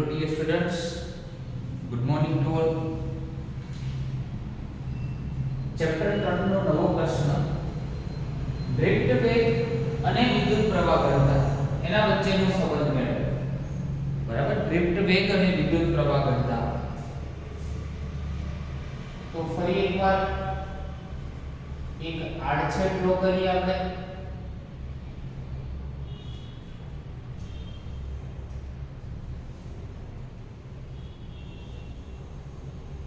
dear students, good morning to all. Chapter 3 નો નવો પ્રશ્ન drift વેગ અને વિદ્યુત પ્રવાહ ઘનતા એના વચ્ચેનો સંબંધ મેળવો. બરાબર, ડ્રિફ્ટ વેગ અને વિદ્યુત પ્રવાહ ઘનતા. તો ફરી એકવાર એક આડછેદ ડ્રો કરીએ આપણે.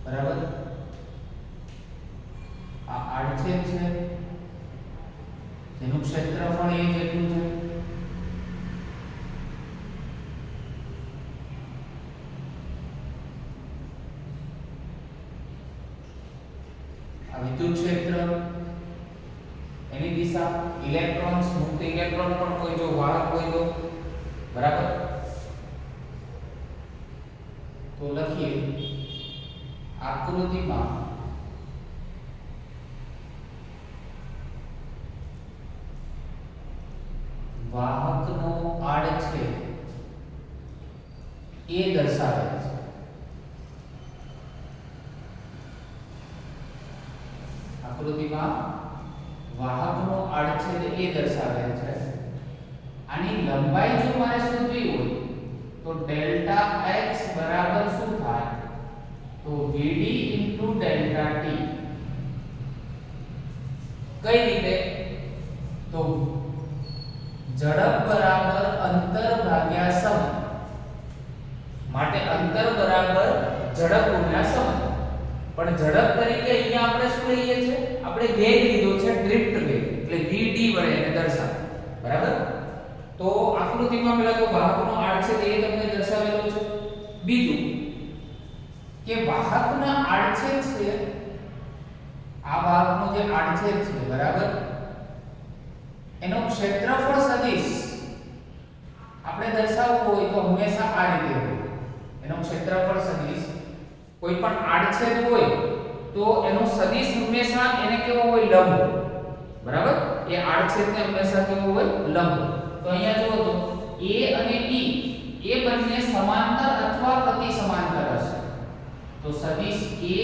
બરાબર, આ આડછેદ છે જેનું ક્ષેત્રફળ a જેટલું છે. આ વિદ્યુત ક્ષેત્ર, એની દિશા ઇલેક્ટ્રોન્સ, મુક્ત ઇલેક્ટ્રોન પણ કોઈ જો વાહક હોય તો. બરાબર, તો લખીએ આકૃતિમાં વાહકનો આડછેદ એ દર્શાવે છે. આકૃતિમાં વાહકનો આડછેદ એ દર્શાવે છે. આની લંબાઈ જો મારે શોધવી હોય તો ડેલ્ટા x બરાબર શું થાય? તો vd ડેલ્ટા t. કઈ રીતે? તો ઝડપ બરાબર અંતર ભાગ્યા સમય, માટે અંતર બરાબર ઝડપ ગુણ્યા સમય. પણ ઝડપ તરીકે અહીંયા આપણે શું લઈએ છે? આપણે વેગ લીધો છે, ડ્રિફ્ટ વેગ, એટલે vd વડે એને દર્શાવે. બરાબર, તો આકૃતિમાં પેલા તો વાહકનો આડછેદ એ તમને દર્શાવેલો છે. બીજું કે વાહકના આડછેદ છે, આ વાહકનો જે આડછેદ છે, બરાબર, એનો ક્ષેત્રફળ સદિશ આપણે દર્શાવવું હોય તો હંમેશા આ રીતે હોય. એનો ક્ષેત્રફળ સદિશ કોઈ પણ આડછેદ હોય તો એનો સદિશ હંમેશા એને કેવો હોય? લંબ. બરાબર, એ આડછેદને હંમેશા કેવો હોય? લંબ. તો અહીંયા જુઓ તો a અને e એ બંને સમાંતર અથવા પ્રતિ સમાંતર હશે. તો સદિશ a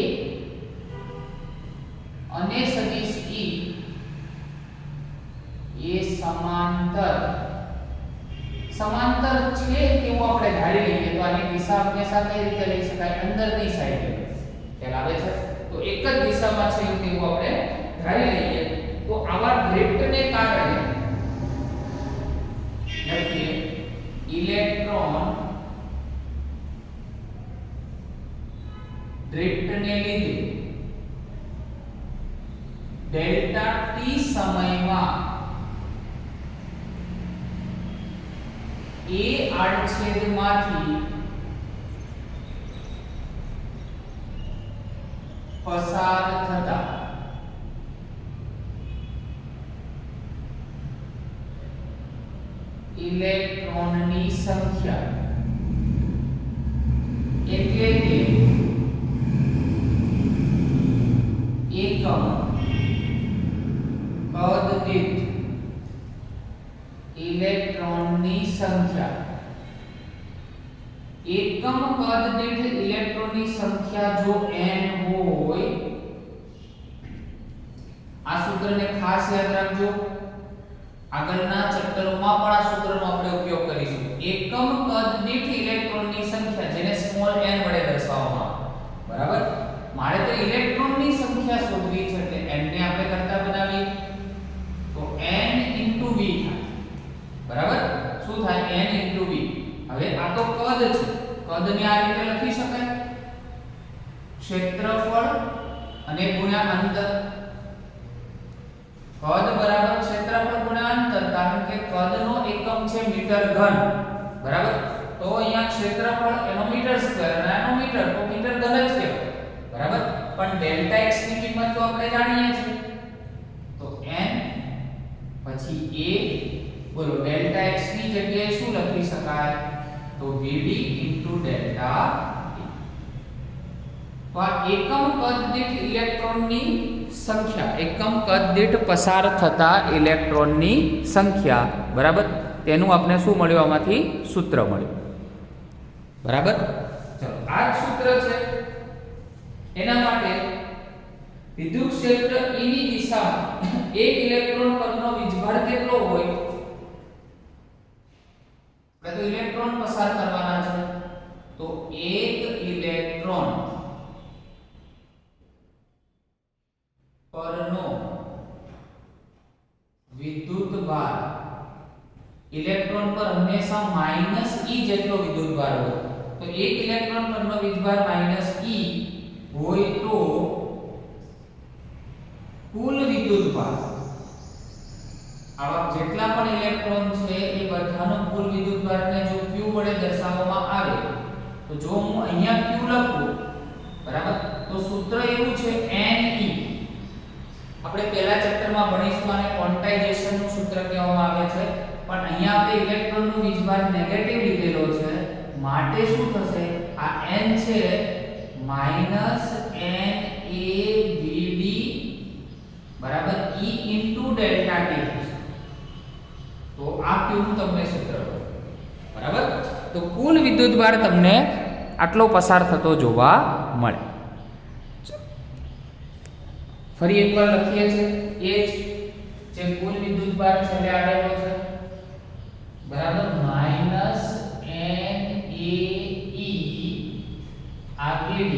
અને સદિશ e એ સમાંતર છે તેવું આપણે ધારી લઈએ તો આની દિશા હંમેશા કઈ રીતે લઈ શકાય? અંદરની સાઈડે. ખ્યાલ આવે છે? તો એક જ દિશામાં છે તેવું આપણે ધારી લઈએ. તો આવા ડ્રિફ્ટને કારણે લખીએ ઇલેક્ટ્રોન ડ્રિફ્ટને લીધે ડેલ્ટા t સમયમાં a આડછેદમાંથી પસાર થતા ઇલેક્ટ્રોનની સંખ્યા, એટલે કે એકમ કદ દીઠ ઇલેક્ટ્રોનની સંખ્યા, એકમ કદ દીઠ ઇલેક્ટ્રોનની સંખ્યા જો n હોય, આ સૂત્રને ખાસ યાદ રાખજો. આગળના ચેપ્ટરોમાં પણ આ સૂત્રનો આપણે ઉપયોગ કરીશું. એકમ કદ દીઠ ઇલેક્ટ્રોનની સંખ્યા, જેને સ્મોલ n વડે દર્શાવવામાં આવે. બરાબર, મારે તો ઇલેક્ટ્રોનની સંખ્યા શોધવી છે એટલે n ને આપણે કરતા બનાવીએ તો n v થાય. બરાબર, શું થાય? n v. હવે આ તો કદ છે, કદને આ રીતે લખી શકાય, ક્ષેત્રફળ અને ગુણ્યા અંતર. કદ બરાબર ક્ષેત્રફળ ગુણ્યા અંતર, કારણ કે કદનો એકમ છે મીટર ઘન. બરાબર, તો અહીંયા ક્ષેત્રફળ એનો મીટર સ્ક્વેર અને આનો મીટર, તો મીટર ઘન જ કહેવાય. બરાબર, પણ ડેલ્ટા x ની કિંમત તો આપણે જાણીએ છીએ. તો n પછી a, બોલો ડેલ્ટા x ની જગ્યાએ શું લખી શકાય? તો vd ડેલ્ટા t. તો આ એકમ કદ દીઠ ઇલેક્ટ્રોનની સંખ્યા, એકમ કદ દીઠ પસાર થતા ઇલેક્ટ્રોનની સંખ્યા. બરાબર, તેનું આપણે શું મળ્યું? આમાંથી સૂત્ર મળ્યું. બરાબર. ચલો આ જ સૂત્ર છે. એના માટે વિદ્યુત ક્ષેત્ર E ની દિશામાં એક ઇલેક્ટ્રોન પરનો વીજભાર કેટલો હોય? આપણે તો ઇલેક્ટ્રોન પસાર કરવાના છે, તો એક ઇલેક્ટ્રોન પરનો વિદ્યુતભાર, ઇલેક્ટ્રોન પર હંમેશા -e જેટલો વિદ્યુતભાર હોય. તો એક ઇલેક્ટ્રોન પરનો વીજભાર -e હોય તો કુલ વિદ્યુતભાર, આવા જેટલા પણ ઇલેક્ટ્રોન છે એ બધાનો કુલ વિદ્યુતભારને જો q વડે દર્શાવવામાં આવે તો જો હું અહીંયા q લખું, બરાબર, તો સૂત્ર એવું છે Ne. આપણે પહેલા ચેપ્ટરમાં ભણીશું આને ક્વોન્ટાઇઝેશન નું સૂત્ર કહેવામાં આવે છે, પણ અહીંયા આપણે ઇલેક્ટ્રોનનો વીજભાર નેગેટિવ લીધેલો છે, માટે શું થશે? આ n છે -NaVd બરાબર E × ΔT. તો આ q નું તમને સૂત્ર, બરાબર. તો કુલ વિદ્યુતભાર તમને આટલો પસાર થતો જોવા મળે. ફરી એકવાર લખીએ છીએ એ જે કુલ વિદ્યુતભાર છેલ્લે આવેલો છે, બરાબર, -NaE Vd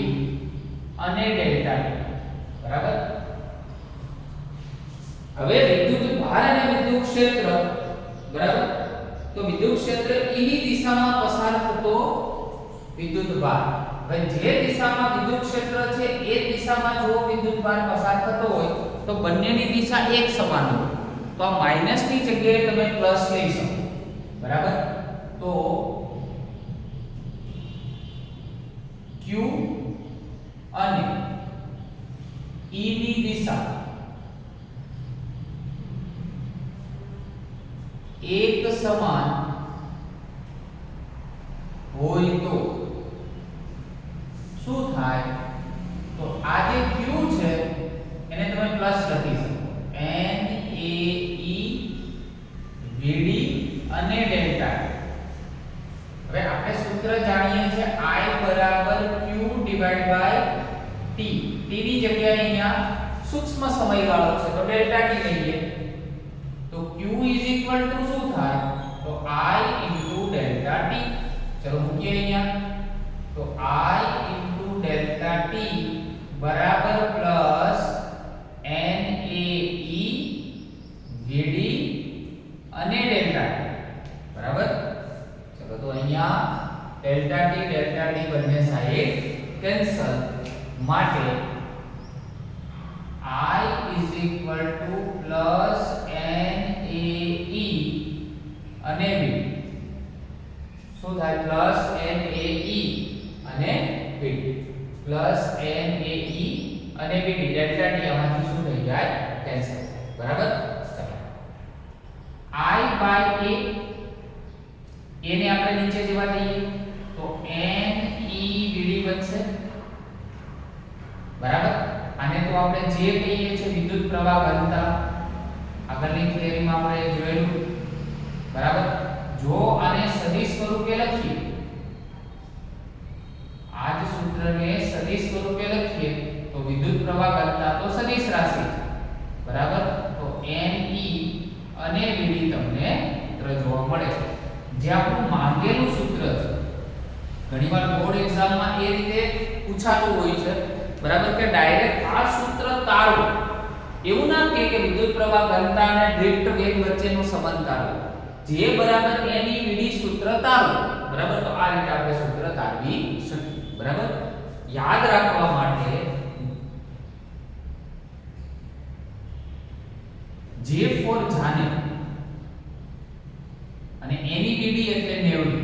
અને ΔT, બરાબર. હવે વિદ્યુતભાર અને વિદ્યુત ક્ષેત્ર, બરાબર, તો વિદ્યુત ક્ષેત્ર E ની દિશામાં પસાર થતો વિદ્યુતભાર, હવે જે દિશામાં વિદ્યુત ક્ષેત્ર છે એ દિશામાં જો વિદ્યુતભાર પસાર થતો હોય તો બંનેની દિશા એક સમાન હોય, તો આ માઈનસ ની જગ્યાએ તમે પ્લસ લઈ શકો, બરાબર. તો q અને E ની દિશા એક સમાન હોય તો શું થાય? તો આ જે q છે એને તમે પ્લસ લખી શકો, NaE Vd અને ΔT. હવે આપણે સૂત્ર જાણીએ છીએ I q / T. T ની જગ્યાએ અહીંયા સૂક્ષ્મ સમયગાળો છે તો ΔT લઈએ, તો q શું થાય? તો I × ΔT. ચલો મૂકીએ અહીંયા, તો I × ΔT બરાબર પ્લસ NaE Vd અને ΔT, બરાબર. ચલો તો અહીંયા ΔT બંને સાઈડ કેન્સલ, માટે I પ્લસ NaE અને Vd. શું થાય? પ્લસ NaE અને Vd, પ્લસ NaE અને Vd. ΔT આમાંથી શું થઈ જાય? કેન્સલ, બરાબર. I/A એને આપણે નીચે જવા દઈએ તો NeVd બનશે, બરાબર. આને તો આપણે જે કહીએ છીએ વિદ્યુત પ્રવાહ ઘનતા, આગળની થિયરીમાં આપણે જોયેલું, બરાબર. જો આને સદિશ સ્વરૂપે લખીએ, આ જ સૂત્રને સદિશ સ્વરૂપે લખીએ તો વિદ્યુત પ્રવાહ ઘનતા તો સદિશ રાશિ છે, બરાબર. તો Ne અને Vd તમને સૂત્ર જોવા મળે છે, જે આપણું માંગેલું સૂત્ર છે. ઘણીવાર બોર્ડ એક્ઝામમાં એ રીતે પૂછાતું હોય છે, બરાબર, કે ડાયરેક્ટ આ સૂત્ર તારો, એવું ના કે વિદ્યુત પ્રવાહ ઘનતા અને ડ્રિફ્ટ વેગ વચ્ચેનો સંબંધ તારો, જે બરાબર NeVd સૂત્ર તારો, બરાબર. તો આ રીતે આપણે સૂત્ર તારવી શકીએ, બરાબર. યાદ રાખવા માટે J ફોર જાને અને NeVd એટલે 90,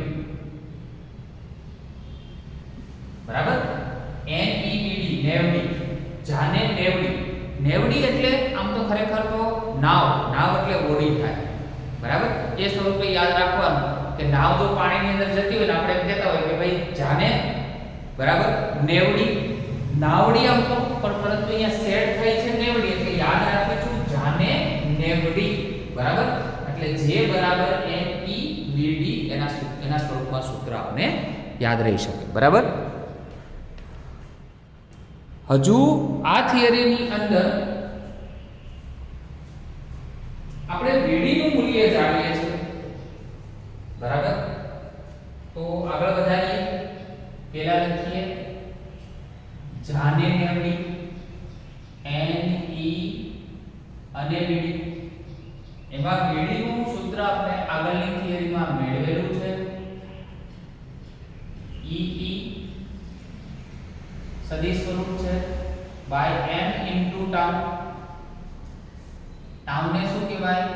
બરાબર. NeVd 90, જાને 90 એટલે આમ તો ખરેખર તો નાવ એટલે હોડી થાય, બરાબર. એ સ્વરૂપે યાદ રાખવાનું કે નાવ જો પાણીની અંદર જતી હોય ને આપણે એમ કહેતા હોય કે ભાઈ જાને, બરાબર, 90 નાવડી આમ તો, પરંતુ અહીંયા સેટ થઈ છે 90 એટલે યાદ રાખીશું જાને 90, બરાબર. એટલે J બરાબર NeVd એના સ્વરૂપમાં સૂત્ર આપણે યાદ રહી શકે. બરાબર. હજુ આ થિયરીની અંદર આપણે VD નું મૂલ્ય જાણીએ છીએ. બરાબર. તો આગળ વધારીએ. પહેલા લખીએ જાને ડી NE અને VD. એમાં VD નું સૂત્ર આપણે આગળની થિયરીમાં મેળવેલું છે. EE સદિશ સ્વરૂપ છે by m into tau. Tau ને શું કહેવાય?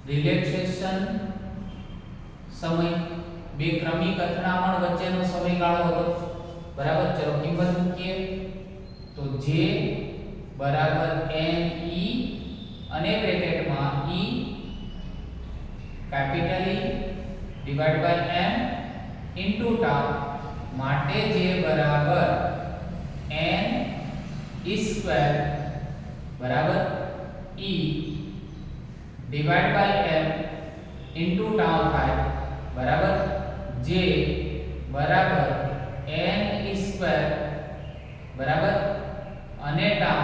રિલેક્સેશન સમય. બે ક્રમિક અથડામણ વચ્ચેનો સમયગાળો હતો. બરાબર. ચલો કિંમત મૂકીએ તો J બરાબર NE અને બ્રેકેટમાં E capital E divide by m into tau માટે J બરાબર n E સ્ક્વેર બરાબર E divide by m into tau થાય. બરાબર. J બરાબર n E સ્ક્વેર બરાબર અને tau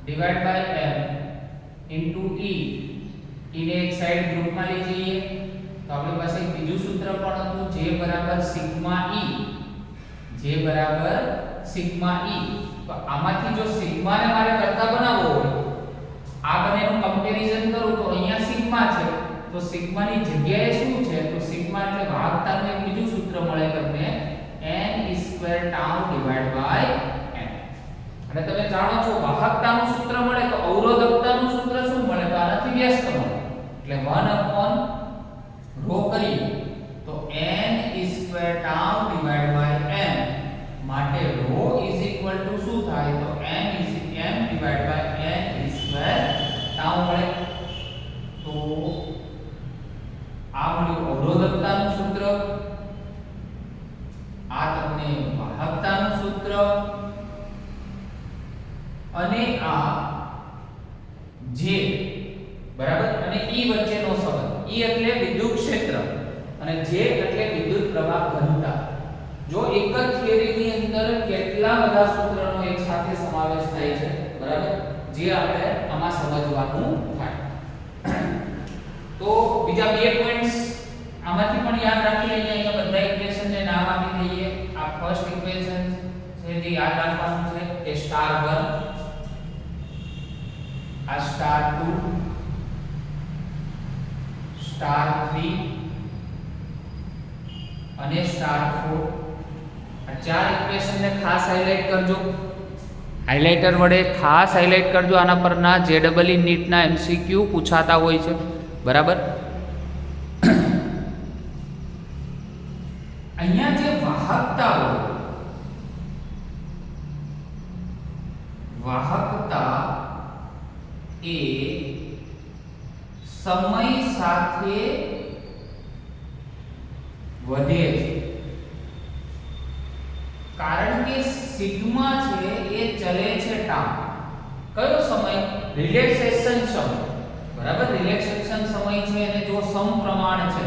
divide by m into E. E ને એક સાઈડ ગ્રુપમાં લઈ જઈએ તો આપણી પાસે એક બીજું સૂત્ર પણ હતું J બરાબર સિગ્મા E. J બરાબર સિગ્મા E. તો આમાંથી જો સિગ્મા ને મારે કરતા બનાવવો હોય, આ બંનેનું કમ્પેરીઝન કરું તો અહીંયા સિગ્મા છે, તો સિગ્મા ની જગ્યાએ શું છે? તો સિગ્મા એટલે વાહકતાનું એક બીજું સૂત્ર મળે તમને n² tau divide by m. અને તમે જાણો છો વાહકતાનું સૂત્ર મળે તો અવરોધકતાનું સૂત્ર શું મળે? તો આનાથી વ્યસ્ત મળે. એટલે 1/ρ કરીએ તો n² tau divide by m માટે ρ શું થાય? તો m divide by n² tau મળે. તો આ મળ્યું અવરોધકતાનું સૂત્ર, આ તમને વાહકતાનું સૂત્ર, અને આ J બરાબર અને E વચ્ચેનો સંબંધ. E એટલે વિદ્યુત ક્ષેત્ર અને J એટલે વિદ્યુત પ્રવાહ ઘનતા. જો એક જ થિયરીની અંદર કેટલા બધા સૂત્રનો એક સાથે સમાવેશ થાય છે, બરાબર, જે આપણે આમાં સમજવાનું થાય. તો બીજા બે પોઈન્ટ્સ આમાંથી પણ યાદ રાખી લઈએ. અહીંયા બધા ઇક્વેશન ને નામ આપી દઈએ. આ ફર્સ્ટ ઇક્વેશન છે જે યાદ રાખવાનું છે એ *1, આ *2, *3 અને *4. આ ચાર ઇક્વેશન ને ખાસ હાઇલાઇટ કરજો. હાઇલાઇટર વડે ખાસ હાઇલાઇટ કરજો. આના પરના JEE નીટના MCQ પૂછાતા હોય છે. બરાબર. અહીંયા જે વાહકતા એ સમય સાથે વધે છે, કારણ કે સિગ્મા છે એ ચલે છે ટાઉ. કયો સમય? રિલેક્સેશન સમય. બરાબર. રિલેક્સેશન સમય છે અને જો સમપ્રમાણ છે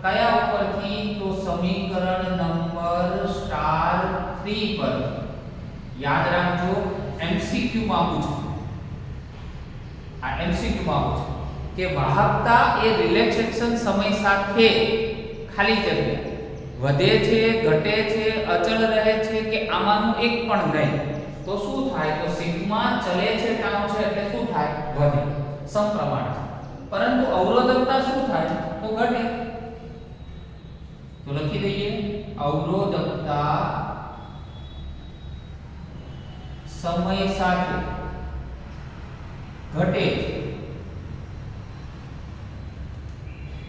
કયા ઉપરથી? તો સમીકરણ નંબર *3 પર. યાદ રાખજો MCQ માં પૂછો. આ MCQ માં પૂછો કે વાહકતા એ રિલેક્સેશન સમય સાથે ખાલી જગ્યા વધે છે, ઘટે છે, અચળ રહે છે કે આમાંનું એક પણ નહીં, તો શું થાય? તો સિગ્મા ચલે છે ટાઉ છે એટલે શું થાય? વધે. સમપ્રમાણ છે. પરંતુ અવરોધકતા શું થાય? તો ઘટે. તો લખી દઈએ અવરોધકતા સમય સાથે ઘટે.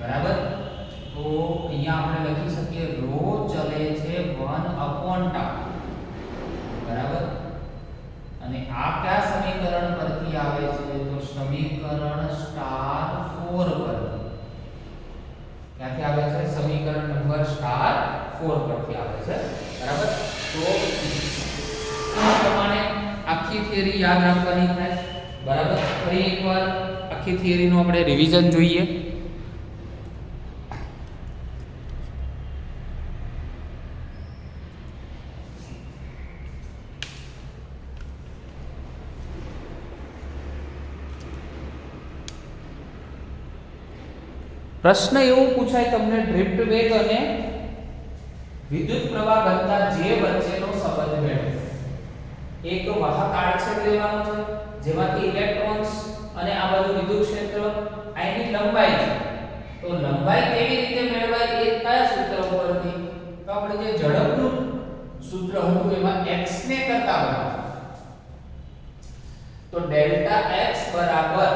બરાબર. તો અહીંયા આપણે લખી શકીએ ρ ચલે છે 1/τ. બરાબર. અને આ કયા સમીકરણ પરથી આવે છે? તો સમીકરણ *4 પર. ક્યાંથી આવે છે? સમીકરણ નંબર *4 પરથી આવે છે. બરાબર. તો આ પ્રમાણે આખી થિયરી યાદ રાખવાની થાય. બરાબર. ફરી એકવાર આખી થિયરીનું આપણે રિવિઝન જોઈએ. પ્રશ્ન એવું પૂછાય તમને ડ્રિફ્ટ વેગ અને વિદ્યુત પ્રવાહ ઘનતા જે વચ્ચેનો સંબંધ મેળવો. એક વાહક આડછેદ લેવાનો છે જેમાંથી ઇલેક્ટ્રોન્સ અને આ બધું વિદ્યુત ક્ષેત્ર આની લંબાઈ છે. તો લંબાઈ કેવી રીતે મેળવાય એ કયા સૂત્ર ઉપરથી? તો આપણે જે ઝડપનું સૂત્ર હતું એમાં x ને કરતા બનાવો. તો ડેલ્ટા x બરાબર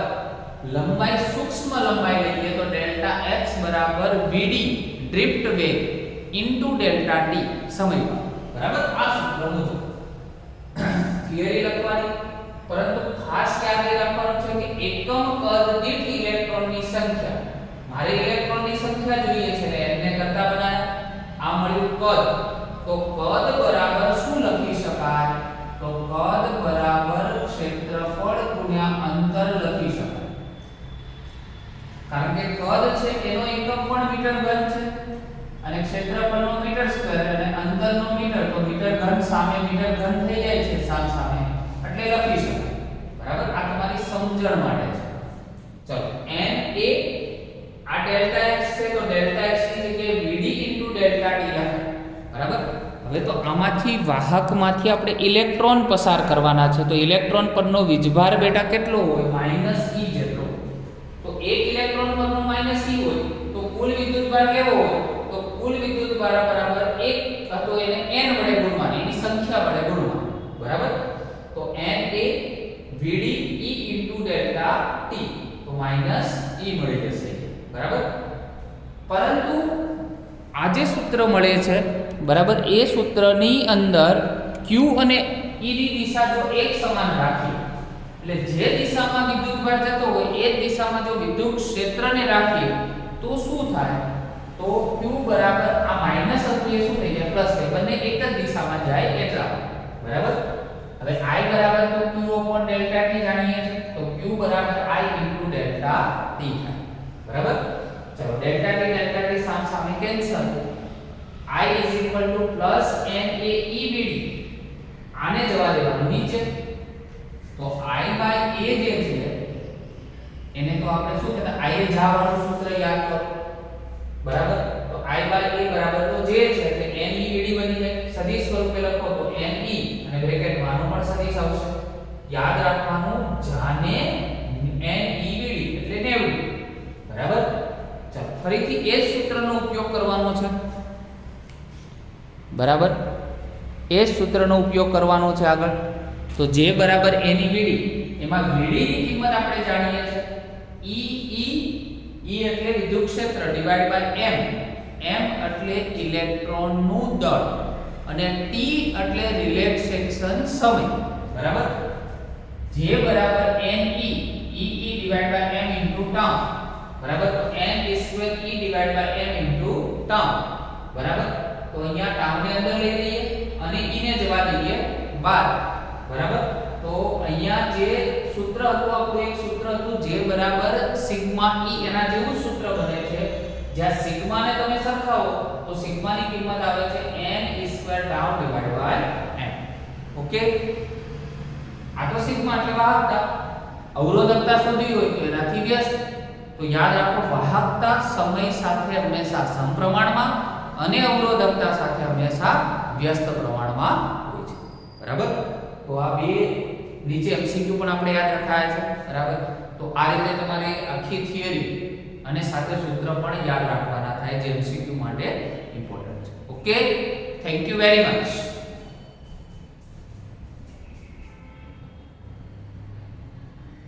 લંબાઈ સૂક્ષ્મ લંબાઈ લઈએ તો ડેલ્ટા x બરાબર vd ડ્રિફ્ટ વેગ ઇન્ટુ ડેલ્ટા t સમય. બરાબર, આ સૂત્ર મુજબ થિયરી લખવાની, પરંતુ ખાસ યાદ રાખવાનું છે કે એકમ કદ દીઠ ઇલેક્ટ્રોનની સંખ્યા, મારે ઇલેક્ટ્રોનની સંખ્યા જોઈએ છે એટલે n ને કરતા બનાવ્યા, આ મળ્યું કદ. તો કદ બરાબર શું લખી શકાય? તો કદ બરાબર ક્ષેત્રફળ ગુણ્યા અંતર લખી શકાય. કારણ કે કદ છે એનો એકમ પણ મીટર ઘન છે અને ક્ષેત્રફળનો મીટર સ્ક્વેર અને અંતરનો મીટર, તો મીટર ઘન સામે મીટર ઘન થઈ જાય છે સામ સામે, એટલે લખી શકાય. બરાબર, આ તમારી સમજણ માટે છે. ચલો, n એ આ ડેલ્ટા x છે તો ડેલ્ટા x ની જગ્યાએ vd ડેલ્ટા t લખાય. બરાબર, હવે તો આમાંથી વાહકમાંથી આપણે ઇલેક્ટ્રોન પસાર કરવાના છે. તો ઇલેક્ટ્રોન પરનો વીજભાર બેટા કેટલો હોય? -e જેટલો. તો એક ઇલેક્ટ્રોન પરનો -e હોય તો કુલ વિદ્યુતભાર કેવો હોય? તો કુલ વિદ્યુતભાર બરાબર 1 તો એને n વડે ગુણવાની, એની સંખ્યા વડે ગુણવાની. બરાબર, તો n એ vd e ડેલ્ટા t, તો -e મળી જશે. બરાબર, પરંતુ આ જે સૂત્ર મળે છે, બરાબર, એ સૂત્રની અંદર q અને e ની દિશા જો એક સમાન રાખીએ, એટલે જે દિશામાં વિદ્યુતભાર જતો હોય એ જ દિશામાં જો વિદ્યુત ક્ષેત્રને રાખીએ તો શું થાય? તો q બરાબર આ માઈનસ હતું એ શું થઈ જાય? પ્લસ થઈ, બંને એક જ દિશામાં જાય એટલા. બરાબર, હવે i બરાબર તો q upon ડેલ્ટા t જાણીએ છીએ, તો q બરાબર i ડેલ્ટા t થાય. બરાબર, ચલો ડેલ્ટા t સામ સામે cancel. i plus n a e vd, આને જવા દેવાનું નીચે. તો i બાય a જે છે એને તો આપણે શું કહેતા, i એ જા વાળું સૂત્ર યાદ કરો. બરાબર, તો i બાય a બરાબર તો જે છે એટલે n e vd બની જાય. સદિશ સ્વરૂપે લખો તો n e અને બ્રેકેટમાં આનો પણ સદિશ આવશે. યાદ રાખવાનું, જાને n e vd એટલે 90. બરાબર, ચાલો ફરીથી એ જ સૂત્રનો ઉપયોગ કરવાનો છે. બરાબર, એ જ સૂત્રનો ઉપયોગ કરવાનો છે આગળ. તો જે બરાબર n e vd, એમાં vd ની કિંમત આપણે જાણીએ છીએ e એટલે વિદ્યુત ક્ષેત્ર ડિવાઇડ બાય m, m એટલે ઇલેક્ટ્રોનનું દળ અને t એટલે રિલેક્સેશન સમય. બરાબર, જે બરાબર n e divide by m into tau. બરાબર, તો n square e divide by m into tau. બરાબર, તો અહીંયા ટાઉ ને અંદર લઈ લઈએ અને e ને જવા દઈએ બહાર. બરાબર, તો અહીંયા જે સૂત્ર હતું આપણું એક સૂત્ર હતું જે બરાબર સિગ્મા e, એના જેવું સૂત્ર બને છે. જ્યાં સિગ્મા ને તમે સરખાવો તો સિગ્મા ની કિંમત આવે છે n square tau divide by m. Okay, આ તો સિગ્મા એટલે વાહકતા. અવરોધકતા શોધી હોય તો એનાથી વ્યસ્ત. તો યાદ રાખો, વાહકતા સમય સાથે હંમેશા સમપ્રમાણમાં અને અવરોધકતા સાથે હંમેશા વ્યસ્ત પ્રમાણમાં હોય છે. બરાબર, તો આ બે નીચે MCQ પણ આપણે યાદ રખાયા છે. બરાબર, તો આ રીતે તમારે આખી થિયરી અને સાથે સૂત્ર પણ યાદ રાખવાના થાય જે MCQ માટે ઇમ્પોર્ટન્ટ છે. Okay, thank you very much.